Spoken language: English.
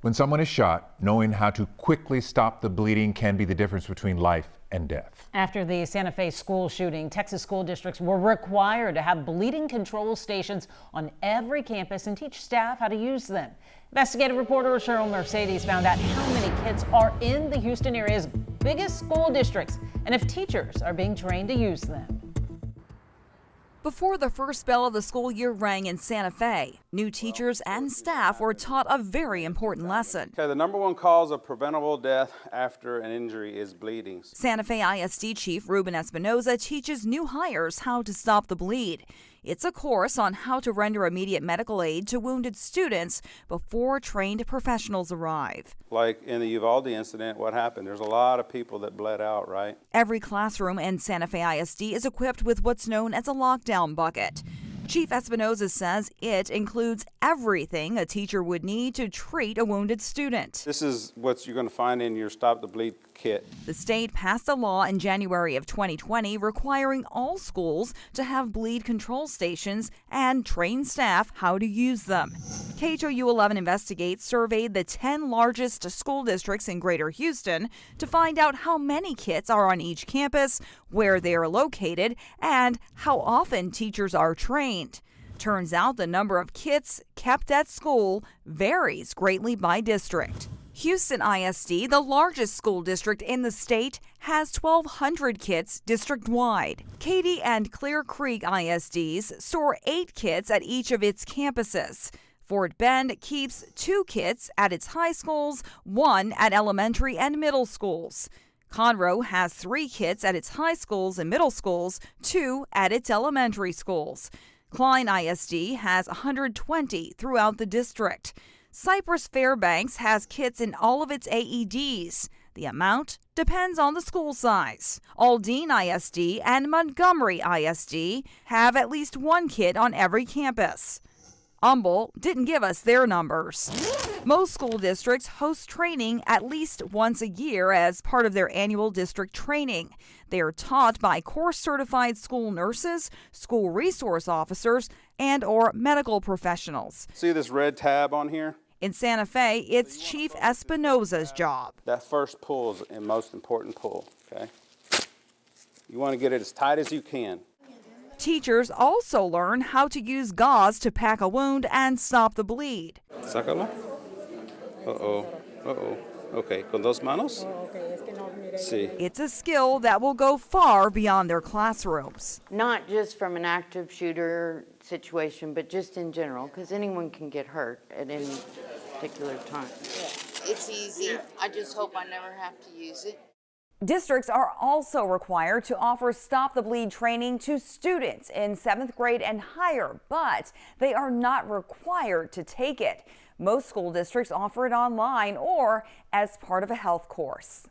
When someone is shot, knowing how to quickly stop the bleeding can be the difference between life and death. After the Santa Fe school shooting, Texas school districts were required to have bleeding control stations on every campus and teach staff how to use them. Investigative reporter Cheryl Mercedes found out how many kids are in the Houston area's biggest school districts and if teachers are being trained to use them. Before the first bell of the school year rang in Santa Fe, new teachers and staff were taught a very important lesson. Okay, the number one cause of preventable death after an injury is bleeding. Santa Fe ISD Chief Ruben Espinoza teaches new hires how to stop the bleed. It's a course on how to render immediate medical aid to wounded students before trained professionals arrive. Like in the Uvalde incident, what happened? There's a lot of people that bled out, right? Every classroom in Santa Fe ISD is equipped with what's known as a lockdown bucket. Chief Espinoza says it includes everything a teacher would need to treat a wounded student. This is what you're going to find in your Stop the Bleed kit. The state passed a law in January of 2020 requiring all schools to have bleed control stations and train staff how to use them. KHOU 11 Investigates surveyed the 10 largest school districts in Greater Houston to find out how many kits are on each campus, where they are located, and how often teachers are trained. Turns out the number of kits kept at school varies greatly by district. Houston ISD, the largest school district in the state, has 1,200 kits district-wide. Katy and Clear Creek ISDs store 8 kits at each of its campuses. Fort Bend keeps 2 kits at its high schools, 1 at elementary and middle schools. Conroe has 3 kits at its high schools and middle schools, 2 at its elementary schools. Klein ISD has 120 throughout the district. Cypress Fairbanks has kits in all of its AEDs. The amount depends on the school size. Aldine ISD and Montgomery ISD have at least 1 kit on every campus. Humboldt didn't give us their numbers. Most school districts host training at least once a year as part of their annual district training. They are taught by course-certified school nurses, school resource officers, and/or medical professionals. See this red tab on here? In Santa Fe, it's Chief Espinoza's job. That first pull is the most important pull, okay? You want to get it as tight as you can. Teachers also learn how to use gauze to pack a wound and stop the bleed. Sácalo. Okay, con dos manos. Sí. It's a skill that will go far beyond their classrooms. Not just from an active shooter situation, but just in general, because anyone can get hurt at any particular time. It's easy. I just hope I never have to use it. Districts are also required to offer Stop the Bleed training to students in 7th grade and higher, but they are not required to take it. Most school districts offer it online or as part of a health course.